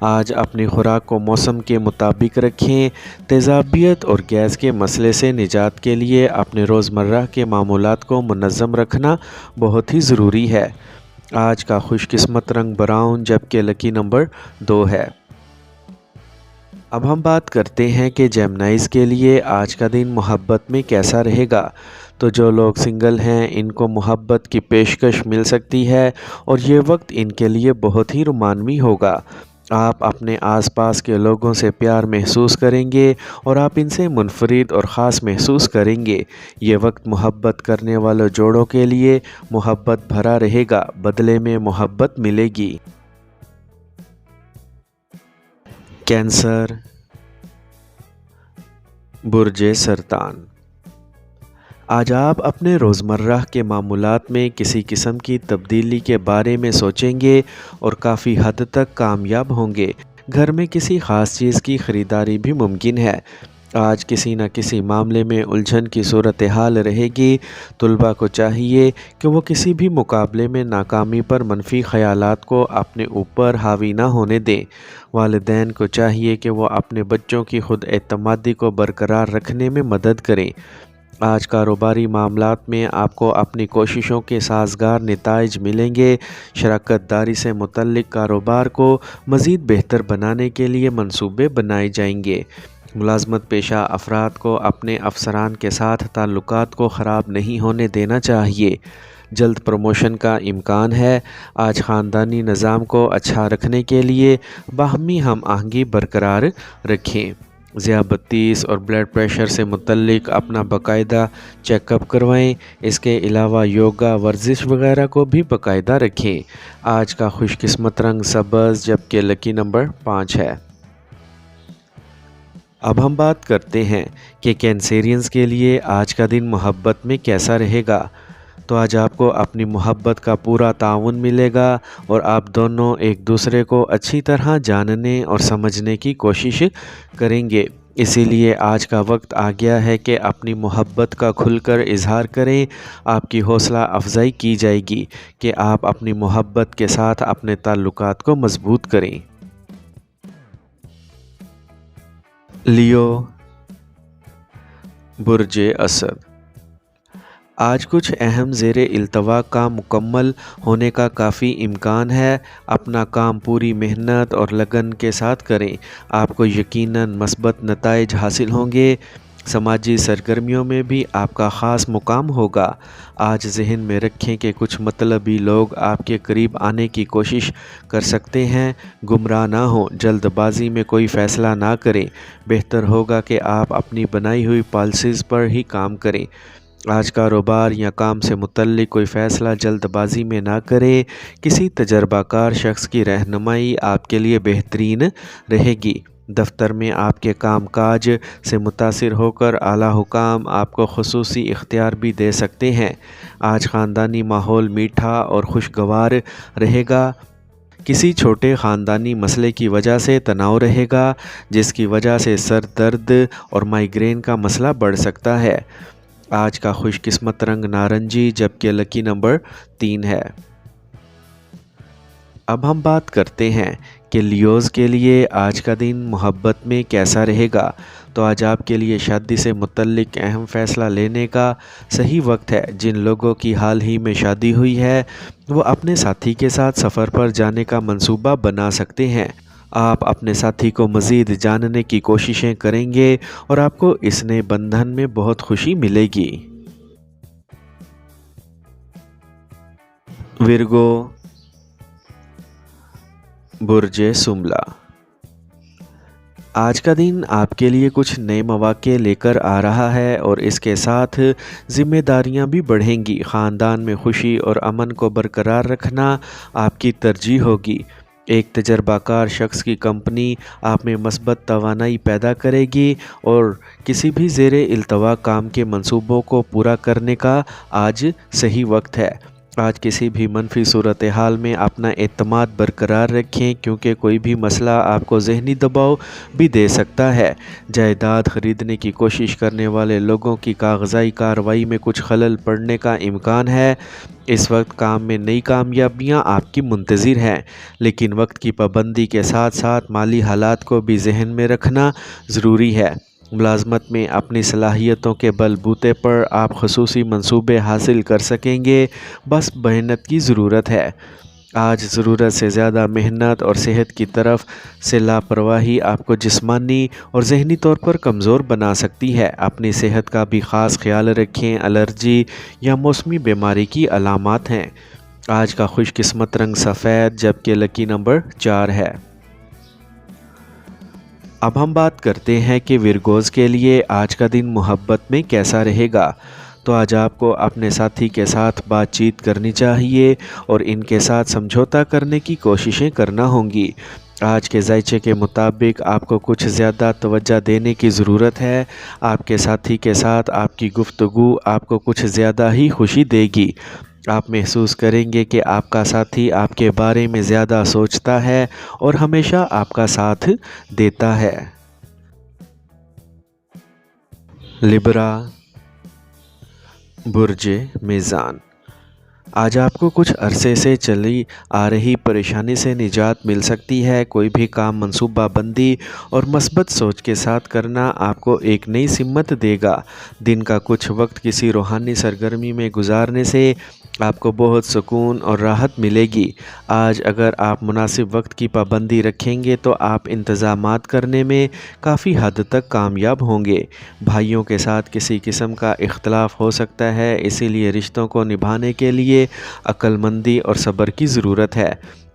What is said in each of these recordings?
آج اپنی خوراک کو موسم کے مطابق رکھیں۔ تیزابیت اور گیس کے مسئلے سے نجات کے لیے اپنے روزمرہ کے معمولات کو منظم رکھنا بہت ہی ضروری ہے۔ آج کا خوش قسمت رنگ براؤن جبکہ لکی نمبر 2 ہے۔ اب ہم بات کرتے ہیں کہ جیمنائز کے لیے آج کا دن محبت میں کیسا رہے گا۔ تو جو لوگ سنگل ہیں ان کو محبت کی پیشکش مل سکتی ہے اور یہ وقت ان کے لیے بہت ہی رومانوی ہوگا۔ آپ اپنے آس پاس کے لوگوں سے پیار محسوس کریں گے اور آپ ان سے منفرد اور خاص محسوس کریں گے۔ یہ وقت محبت کرنے والوں جوڑوں کے لیے محبت بھرا رہے گا، بدلے میں محبت ملے گی۔ کینسر، برج سرطان۔ آج آپ اپنے روزمرہ کے معمولات میں کسی قسم کی تبدیلی کے بارے میں سوچیں گے اور کافی حد تک کامیاب ہوں گے۔ گھر میں کسی خاص چیز کی خریداری بھی ممکن ہے۔ آج کسی نہ کسی معاملے میں الجھن کی صورتحال رہے گی۔ طلباء کو چاہیے کہ وہ کسی بھی مقابلے میں ناکامی پر منفی خیالات کو اپنے اوپر حاوی نہ ہونے دیں۔ والدین کو چاہیے کہ وہ اپنے بچوں کی خود اعتمادی کو برقرار رکھنے میں مدد کریں۔ آج کاروباری معاملات میں آپ کو اپنی کوششوں کے سازگار نتائج ملیں گے۔ شراکت داری سے متعلق کاروبار کو مزید بہتر بنانے کے لیے منصوبے بنائے جائیں گے۔ ملازمت پیشہ افراد کو اپنے افسران کے ساتھ تعلقات کو خراب نہیں ہونے دینا چاہیے۔ جلد پروموشن کا امکان ہے۔ آج خاندانی نظام کو اچھا رکھنے کے لیے باہمی ہم آہنگی برقرار رکھیں۔ ذیابیطس اور بلڈ پریشر سے متعلق اپنا باقاعدہ چیک اپ کروائیں۔ اس کے علاوہ یوگا، ورزش وغیرہ کو بھی باقاعدہ رکھیں۔ آج کا خوش قسمت رنگ سبز جبکہ لکی نمبر 5 ہے۔ اب ہم بات کرتے ہیں کہ کینسیرینز کے لیے آج کا دن محبت میں کیسا رہے گا۔ تو آج آپ کو اپنی محبت کا پورا تعاون ملے گا اور آپ دونوں ایک دوسرے کو اچھی طرح جاننے اور سمجھنے کی کوشش کریں گے۔ اسی لیے آج کا وقت آ گیا ہے کہ اپنی محبت کا کھل کر اظہار کریں۔ آپ کی حوصلہ افزائی کی جائے گی کہ آپ اپنی محبت کے ساتھ اپنے تعلقات کو مضبوط کریں۔ لیو، برج اسد۔ آج کچھ اہم زیر التوا کام مکمل ہونے کا کافی امکان ہے۔ اپنا کام پوری محنت اور لگن کے ساتھ کریں۔ آپ کو یقیناً مثبت نتائج حاصل ہوں گے۔ سماجی سرگرمیوں میں بھی آپ کا خاص مقام ہوگا۔ آج ذہن میں رکھیں کہ کچھ مطلبی لوگ آپ کے قریب آنے کی کوشش کر سکتے ہیں۔ گمراہ نہ ہوں، جلد بازی میں کوئی فیصلہ نہ کریں۔ بہتر ہوگا کہ آپ اپنی بنائی ہوئی پالیسیز پر ہی کام کریں۔ آج کاروبار یا کام سے متعلق کوئی فیصلہ جلد بازی میں نہ کریں۔ کسی تجربہ کار شخص کی رہنمائی آپ کے لیے بہترین رہے گی۔ دفتر میں آپ کے کام کاج سے متاثر ہو کر اعلیٰ حکام آپ کو خصوصی اختیار بھی دے سکتے ہیں۔ آج خاندانی ماحول میٹھا اور خوشگوار رہے گا۔ کسی چھوٹے خاندانی مسئلے کی وجہ سے تناؤ رہے گا، جس کی وجہ سے سر درد اور مائیگرین کا مسئلہ بڑھ سکتا ہے۔ آج کا خوش قسمت رنگ نارنجی جبکہ لکی نمبر 3 ہے۔ اب ہم بات کرتے ہیں کہ لیوز کے لیے آج کا دن محبت میں کیسا رہے گا۔ تو آج آپ کے لیے شادی سے متعلق اہم فیصلہ لینے کا صحیح وقت ہے۔ جن لوگوں کی حال ہی میں شادی ہوئی ہے وہ اپنے ساتھی کے ساتھ سفر پر جانے کا منصوبہ بنا سکتے ہیں۔ آپ اپنے ساتھی کو مزید جاننے کی کوششیں کریں گے اور آپ کو اس نئے بندھن میں بہت خوشی ملے گی۔ ورگو، برج سملا۔ آج کا دن آپ کے لیے کچھ نئے مواقع لے کر آ رہا ہے اور اس کے ساتھ ذمہ داریاں بھی بڑھیں گی۔ خاندان میں خوشی اور امن کو برقرار رکھنا آپ کی ترجیح ہوگی۔ ایک تجربہ کار شخص کی کمپنی آپ میں مثبت توانائی پیدا کرے گی اور کسی بھی زیر التوا کام کے منصوبوں کو پورا کرنے کا آج صحیح وقت ہے۔ آج کسی بھی منفی صورتحال میں اپنا اعتماد برقرار رکھیں، کیونکہ کوئی بھی مسئلہ آپ کو ذہنی دباؤ بھی دے سکتا ہے۔ جائیداد خریدنے کی کوشش کرنے والے لوگوں کی کاغذی کارروائی میں کچھ خلل پڑنے کا امکان ہے۔ اس وقت کام میں نئی کامیابیاں آپ کی منتظر ہیں، لیکن وقت کی پابندی کے ساتھ ساتھ مالی حالات کو بھی ذہن میں رکھنا ضروری ہے۔ ملازمت میں اپنی صلاحیتوں کے بل بوتے پر آپ خصوصی منصوبے حاصل کر سکیں گے، بس محنت کی ضرورت ہے۔ آج ضرورت سے زیادہ محنت اور صحت کی طرف سے لاپرواہی آپ کو جسمانی اور ذہنی طور پر کمزور بنا سکتی ہے۔ اپنی صحت کا بھی خاص خیال رکھیں۔ الرجی یا موسمی بیماری کی علامات ہیں۔ آج کا خوش قسمت رنگ سفید، جبکہ لکی نمبر 4 ہے۔ اب ہم بات کرتے ہیں کہ ورگوز کے لیے آج کا دن محبت میں کیسا رہے گا۔ تو آج آپ کو اپنے ساتھی کے ساتھ بات چیت کرنی چاہیے اور ان کے ساتھ سمجھوتا کرنے کی کوششیں کرنا ہوں گی۔ آج کے ذائچے کے مطابق آپ کو کچھ زیادہ توجہ دینے کی ضرورت ہے۔ آپ کے ساتھی کے ساتھ آپ کی گفتگو آپ کو کچھ زیادہ ہی خوشی دے گی۔ آپ محسوس کریں گے کہ آپ کا ساتھی آپ کے بارے میں زیادہ سوچتا ہے اور ہمیشہ آپ کا ساتھ دیتا ہے۔ لبرا، برج میزان، آج آپ کو کچھ عرصے سے چلی آ رہی پریشانی سے نجات مل سکتی ہے۔ کوئی بھی کام منصوبہ بندی اور مثبت سوچ کے ساتھ کرنا آپ کو ایک نئی سمت دے گا۔ دن کا کچھ وقت کسی روحانی سرگرمی میں گزارنے سے آپ کو بہت سکون اور راحت ملے گی۔ آج اگر آپ مناسب وقت کی پابندی رکھیں گے تو آپ انتظامات کرنے میں کافی حد تک کامیاب ہوں گے۔ بھائیوں کے ساتھ کسی قسم کا اختلاف ہو سکتا ہے، اسی لیے رشتوں کو نبھانے کے لیے عقل مندی اور صبر کی ضرورت ہے۔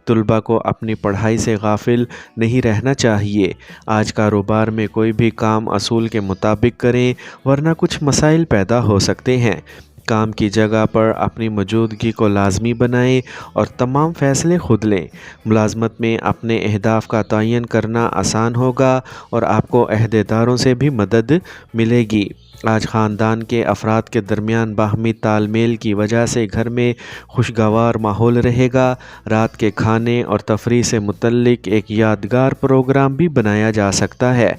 طلباء کو اپنی پڑھائی سے غافل نہیں رہنا چاہیے۔ آج کاروبار میں کوئی بھی کام اصول کے مطابق کریں، ورنہ کچھ مسائل پیدا ہو سکتے ہیں۔ کام کی جگہ پر اپنی موجودگی کو لازمی بنائیں اور تمام فیصلے خود لیں۔ ملازمت میں اپنے اہداف کا تعین کرنا آسان ہوگا اور آپ کو عہدیداروں سے بھی مدد ملے گی۔ آج خاندان کے افراد کے درمیان باہمی تال میل کی وجہ سے گھر میں خوشگوار ماحول رہے گا۔ رات کے کھانے اور تفریح سے متعلق ایک یادگار پروگرام بھی بنایا جا سکتا ہے۔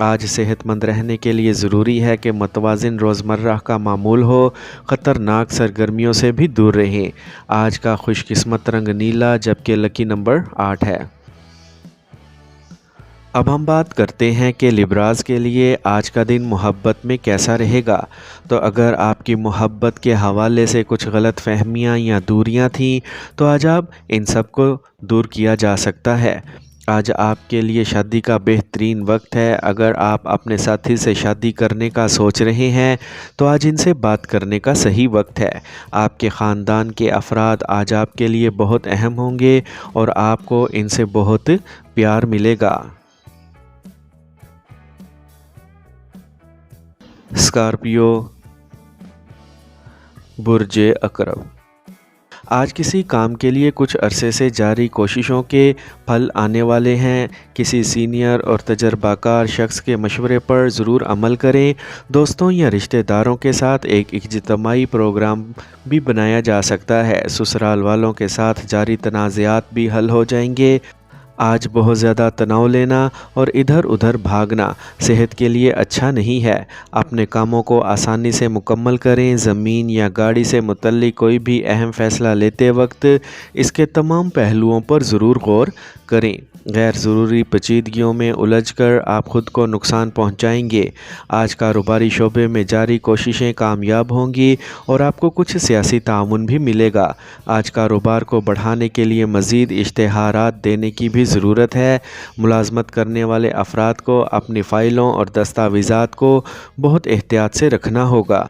آج صحت مند رہنے کے لیے ضروری ہے کہ متوازن روزمرہ کا معمول ہو، خطرناک سرگرمیوں سے بھی دور رہیں۔ آج کا خوش قسمت رنگ نیلا، جبکہ لکی نمبر 8 ہے۔ اب ہم بات کرتے ہیں کہ لبراز کے لیے آج کا دن محبت میں کیسا رہے گا۔ تو اگر آپ کی محبت کے حوالے سے کچھ غلط فہمیاں یا دوریاں تھیں تو آج اب ان سب کو دور کیا جا سکتا ہے۔ آج آپ کے لیے شادی کا بہترین وقت ہے۔ اگر آپ اپنے ساتھی سے شادی کرنے کا سوچ رہے ہیں تو آج ان سے بات کرنے کا صحیح وقت ہے۔ آپ کے خاندان کے افراد آج آپ کے لیے بہت اہم ہوں گے اور آپ کو ان سے بہت پیار ملے گا۔ اسکارپیو، برج عقرب، آج کسی کام کے لیے کچھ عرصے سے جاری کوششوں کے پھل آنے والے ہیں۔ کسی سینئر اور تجربہ کار شخص کے مشورے پر ضرور عمل کریں۔ دوستوں یا رشتہ داروں کے ساتھ ایک اجتماعی پروگرام بھی بنایا جا سکتا ہے۔ سسرال والوں کے ساتھ جاری تنازعات بھی حل ہو جائیں گے۔ آج بہت زیادہ تناؤ لینا اور ادھر ادھر بھاگنا صحت کے لیے اچھا نہیں ہے۔ اپنے کاموں کو آسانی سے مکمل کریں۔ زمین یا گاڑی سے متعلق کوئی بھی اہم فیصلہ لیتے وقت اس کے تمام پہلوؤں پر ضرور غور کریں۔ غیر ضروری پیچیدگیوں میں الجھ کر آپ خود کو نقصان پہنچائیں گے۔ آج کاروباری شعبے میں جاری کوششیں کامیاب ہوں گی اور آپ کو کچھ سیاسی تعاون بھی ملے گا۔ آج کاروبار کو بڑھانے کے لیے مزید اشتہارات دینے کی بھی ضرورت ہے۔ ملازمت کرنے والے افراد کو اپنی فائلوں اور دستاویزات کو بہت احتیاط سے رکھنا ہوگا۔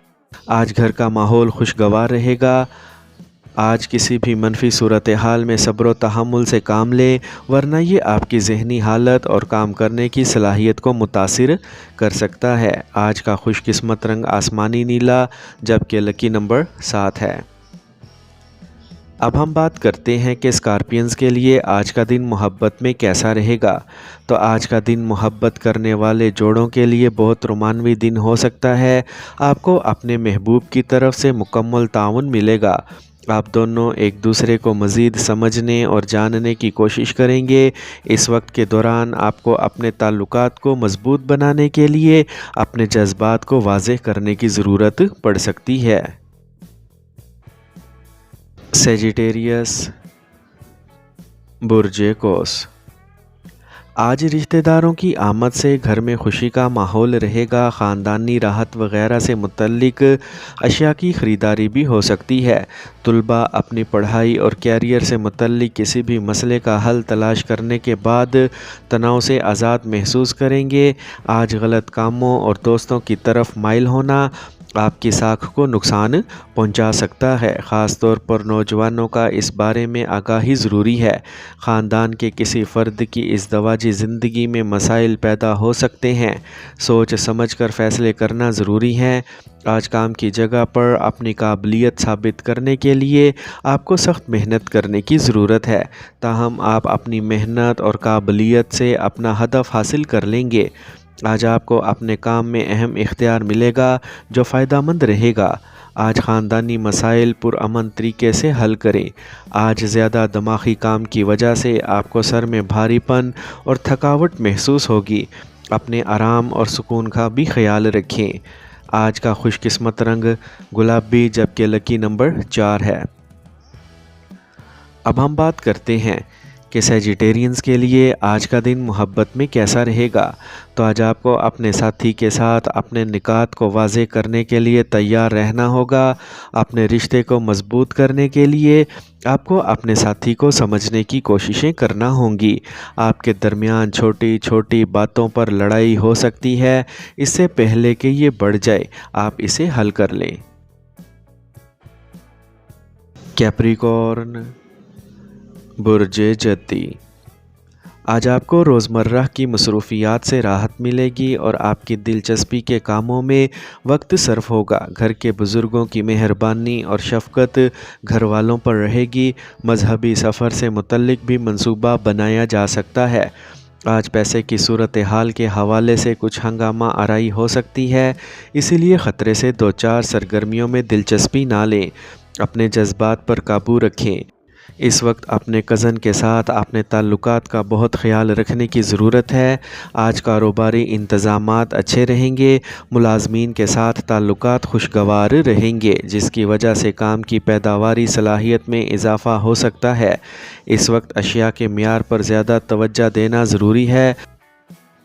آج گھر کا ماحول خوشگوار رہے گا۔ آج کسی بھی منفی صورتحال میں صبر و تحمل سے کام لیں، ورنہ یہ آپ کی ذہنی حالت اور کام کرنے کی صلاحیت کو متاثر کر سکتا ہے۔ آج کا خوش قسمت رنگ آسمانی نیلا، جبکہ لکی نمبر 7 ہے۔ اب ہم بات کرتے ہیں کہ اسکارپینز کے لیے آج کا دن محبت میں کیسا رہے گا۔ تو آج کا دن محبت کرنے والے جوڑوں کے لیے بہت رومانوی دن ہو سکتا ہے۔ آپ کو اپنے محبوب کی طرف سے مکمل تعاون ملے گا۔ آپ دونوں ایک دوسرے کو مزید سمجھنے اور جاننے کی کوشش کریں گے۔ اس وقت کے دوران آپ کو اپنے تعلقات کو مضبوط بنانے کے لیے اپنے جذبات کو واضح کرنے کی ضرورت پڑ سکتی ہے۔ سیجیٹیریس، برج قوس۔ آج رشتہ داروں کی آمد سے گھر میں خوشی کا ماحول رہے گا۔ خاندانی راحت وغیرہ سے متعلق اشیاء کی خریداری بھی ہو سکتی ہے۔ طلباء اپنی پڑھائی اور کیریئر سے متعلق کسی بھی مسئلے کا حل تلاش کرنے کے بعد تناؤ سے آزاد محسوس کریں گے۔ آج غلط کاموں اور دوستوں کی طرف مائل ہونا آپ کی ساکھ کو نقصان پہنچا سکتا ہے۔ خاص طور پر نوجوانوں کا اس بارے میں آگاہی ضروری ہے۔ خاندان کے کسی فرد کی ازدواجی زندگی میں مسائل پیدا ہو سکتے ہیں۔ سوچ سمجھ کر فیصلے کرنا ضروری ہے۔ آج کام کی جگہ پر اپنی قابلیت ثابت کرنے کے لیے آپ کو سخت محنت کرنے کی ضرورت ہے، تاہم آپ اپنی محنت اور قابلیت سے اپنا ہدف حاصل کر لیں گے۔ آج آپ کو اپنے کام میں اہم اختیار ملے گا جو فائدہ مند رہے گا۔ آج خاندانی مسائل پرامن طریقے سے حل کریں۔ آج زیادہ دماغی کام کی وجہ سے آپ کو سر میں بھاری پن اور تھکاوٹ محسوس ہوگی۔ اپنے آرام اور سکون کا بھی خیال رکھیں۔ آج کا خوش قسمت رنگ گلابی جبکہ لکی نمبر 4 ہے۔ اب ہم بات کرتے ہیں کہ سیجیٹیرینز کے لیے آج کا دن محبت میں کیسا رہے گا۔ تو آج آپ کو اپنے ساتھی کے ساتھ اپنے نکات کو واضح کرنے کے لیے تیار رہنا ہوگا۔ اپنے رشتے کو مضبوط کرنے کے لیے آپ کو اپنے ساتھی کو سمجھنے کی کوششیں کرنا ہوں گی۔ آپ کے درمیان چھوٹی چھوٹی باتوں پر لڑائی ہو سکتی ہے، اس سے پہلے کہ یہ بڑھ جائے آپ اسے حل کر لیں۔ کیپریکارن، برج جدی۔ آج آپ کو روزمرہ کی مصروفیات سے راحت ملے گی اور آپ کی دلچسپی کے کاموں میں وقت صرف ہوگا۔ گھر کے بزرگوں کی مہربانی اور شفقت گھر والوں پر رہے گی۔ مذہبی سفر سے متعلق بھی منصوبہ بنایا جا سکتا ہے۔ آج پیسے کی صورتحال کے حوالے سے کچھ ہنگامہ آرائی ہو سکتی ہے، اسی لیے خطرے سے دو چار سرگرمیوں میں دلچسپی نہ لیں۔ اپنے جذبات پر قابو رکھیں۔ اس وقت اپنے کزن کے ساتھ اپنے تعلقات کا بہت خیال رکھنے کی ضرورت ہے۔ آج کاروباری انتظامات اچھے رہیں گے۔ ملازمین کے ساتھ تعلقات خوشگوار رہیں گے، جس کی وجہ سے کام کی پیداواری صلاحیت میں اضافہ ہو سکتا ہے۔ اس وقت اشیاء کے معیار پر زیادہ توجہ دینا ضروری ہے۔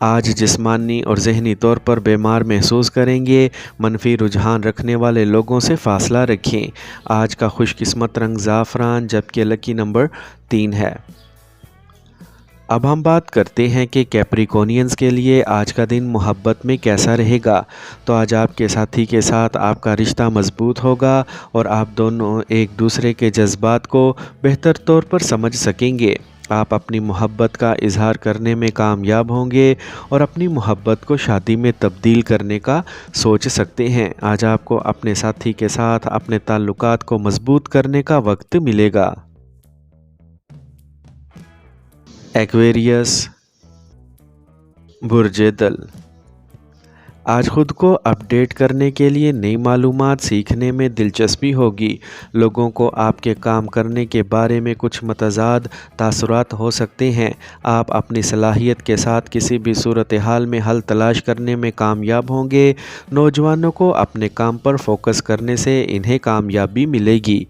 آج جسمانی اور ذہنی طور پر بیمار محسوس کریں گے۔ منفی رجحان رکھنے والے لوگوں سے فاصلہ رکھیں۔ آج کا خوش قسمت رنگ زعفران جبکہ لکی نمبر 3 ہے۔ اب ہم بات کرتے ہیں کہ کیپریکونینز کے لیے آج کا دن محبت میں کیسا رہے گا۔ تو آج آپ کے ساتھی کے ساتھ آپ کا رشتہ مضبوط ہوگا اور آپ دونوں ایک دوسرے کے جذبات کو بہتر طور پر سمجھ سکیں گے۔ آپ اپنی محبت کا اظہار کرنے میں کامیاب ہوں گے اور اپنی محبت کو شادی میں تبدیل کرنے کا سوچ سکتے ہیں۔ آج آپ کو اپنے ساتھی کے ساتھ اپنے تعلقات کو مضبوط کرنے کا وقت ملے گا۔ ایکویریس، برج دل۔ آج خود کو اپڈیٹ کرنے کے لیے نئی معلومات سیکھنے میں دلچسپی ہوگی۔ لوگوں کو آپ کے کام کرنے کے بارے میں کچھ متضاد تاثرات ہو سکتے ہیں۔ آپ اپنی صلاحیت کے ساتھ کسی بھی صورتحال میں حل تلاش کرنے میں کامیاب ہوں گے۔ نوجوانوں کو اپنے کام پر فوکس کرنے سے انہیں کامیابی ملے گی۔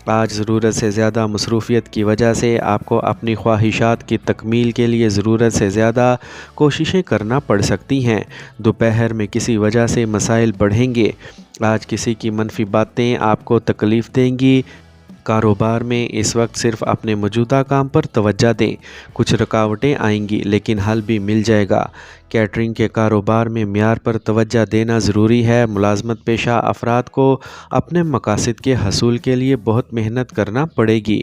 آج ضرورت سے زیادہ مصروفیت کی وجہ سے آپ کو اپنی خواہشات کی تکمیل کے لیے ضرورت سے زیادہ کوششیں کرنا پڑ سکتی ہیں۔ دوپہر میں کسی وجہ سے مسائل بڑھیں گے۔ آج کسی کی منفی باتیں آپ کو تکلیف دیں گی۔ کاروبار میں اس وقت صرف اپنے موجودہ کام پر توجہ دیں۔ کچھ رکاوٹیں آئیں گی لیکن حل بھی مل جائے گا۔ کیٹرنگ کے کاروبار میں معیار پر توجہ دینا ضروری ہے۔ ملازمت پیشہ افراد کو اپنے مقاصد کے حصول کے لیے بہت محنت کرنا پڑے گی۔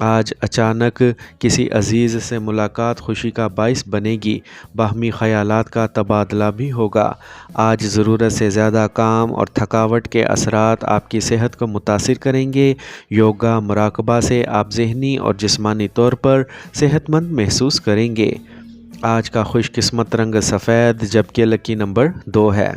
آج اچانک کسی عزیز سے ملاقات خوشی کا باعث بنے گی۔ باہمی خیالات کا تبادلہ بھی ہوگا۔ آج ضرورت سے زیادہ کام اور تھکاوٹ کے اثرات آپ کی صحت کو متاثر کریں گے۔ یوگا مراقبہ سے آپ ذہنی اور جسمانی طور پر صحت مند محسوس کریں گے۔ آج کا خوش قسمت رنگ سفید جبکہ لکی نمبر 2 ہے۔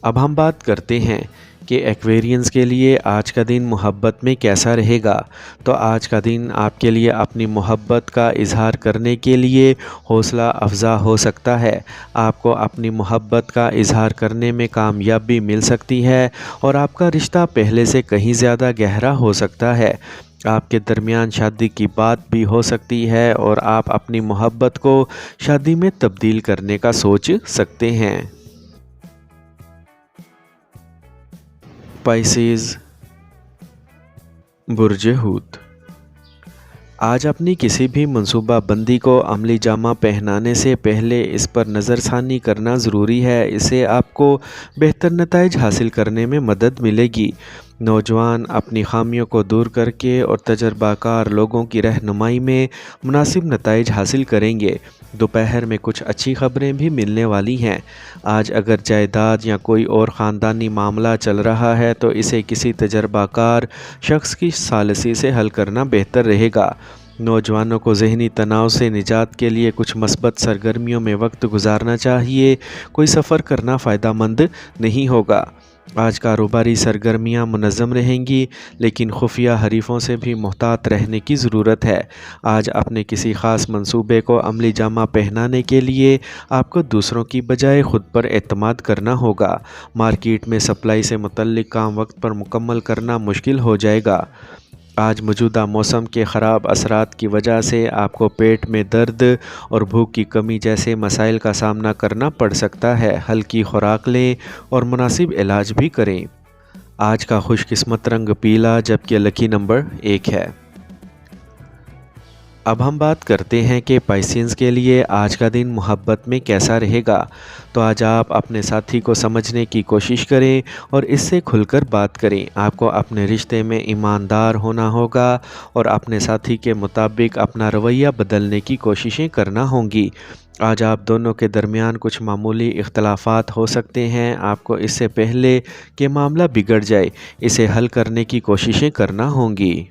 اب ہم بات کرتے ہیں کہ ایکویرینس کے لیے آج کا دن محبت میں کیسا رہے گا۔ تو آج کا دن آپ کے لیے اپنی محبت کا اظہار کرنے کے لیے حوصلہ افزا ہو سکتا ہے۔ آپ کو اپنی محبت کا اظہار کرنے میں کامیابی مل سکتی ہے اور آپ کا رشتہ پہلے سے کہیں زیادہ گہرا ہو سکتا ہے۔ آپ کے درمیان شادی کی بات بھی ہو سکتی ہے اور آپ اپنی محبت کو شادی میں تبدیل کرنے کا سوچ سکتے ہیں۔ پائسیز، برج حوت۔ آج اپنی کسی بھی منصوبہ بندی کو عملی جامہ پہنانے سے پہلے اس پر نظر ثانی کرنا ضروری ہے۔ اسے آپ کو بہتر نتائج حاصل کرنے میں مدد ملے گی۔ نوجوان اپنی خامیوں کو دور کر کے اور تجربہ کار لوگوں کی رہنمائی میں مناسب نتائج حاصل کریں گے۔ دوپہر میں کچھ اچھی خبریں بھی ملنے والی ہیں۔ آج اگر جائیداد یا کوئی اور خاندانی معاملہ چل رہا ہے تو اسے کسی تجربہ کار شخص کی ثالثی سے حل کرنا بہتر رہے گا۔ نوجوانوں کو ذہنی تناؤ سے نجات کے لیے کچھ مثبت سرگرمیوں میں وقت گزارنا چاہیے۔ کوئی سفر کرنا فائدہ مند نہیں ہوگا۔ آج کاروباری سرگرمیاں منظم رہیں گی، لیکن خفیہ حریفوں سے بھی محتاط رہنے کی ضرورت ہے۔ آج اپنے کسی خاص منصوبے کو عملی جامہ پہنانے کے لیے آپ کو دوسروں کی بجائے خود پر اعتماد کرنا ہوگا۔ مارکیٹ میں سپلائی سے متعلق کام وقت پر مکمل کرنا مشکل ہو جائے گا۔ آج موجودہ موسم کے خراب اثرات کی وجہ سے آپ کو پیٹ میں درد اور بھوک کی کمی جیسے مسائل کا سامنا کرنا پڑ سکتا ہے۔ ہلکی خوراک لیں اور مناسب علاج بھی کریں۔ آج کا خوش قسمت رنگ پیلا جبکہ لکی نمبر 1 ہے۔ اب ہم بات کرتے ہیں کہ پائسینز کے لیے آج کا دن محبت میں کیسا رہے گا۔ تو آج آپ اپنے ساتھی کو سمجھنے کی کوشش کریں اور اس سے کھل کر بات کریں۔ آپ کو اپنے رشتے میں ایماندار ہونا ہوگا اور اپنے ساتھی کے مطابق اپنا رویہ بدلنے کی کوششیں کرنا ہوں گی۔ آج آپ دونوں کے درمیان کچھ معمولی اختلافات ہو سکتے ہیں۔ آپ کو اس سے پہلے کہ معاملہ بگڑ جائے اسے حل کرنے کی کوششیں کرنا ہوں گی۔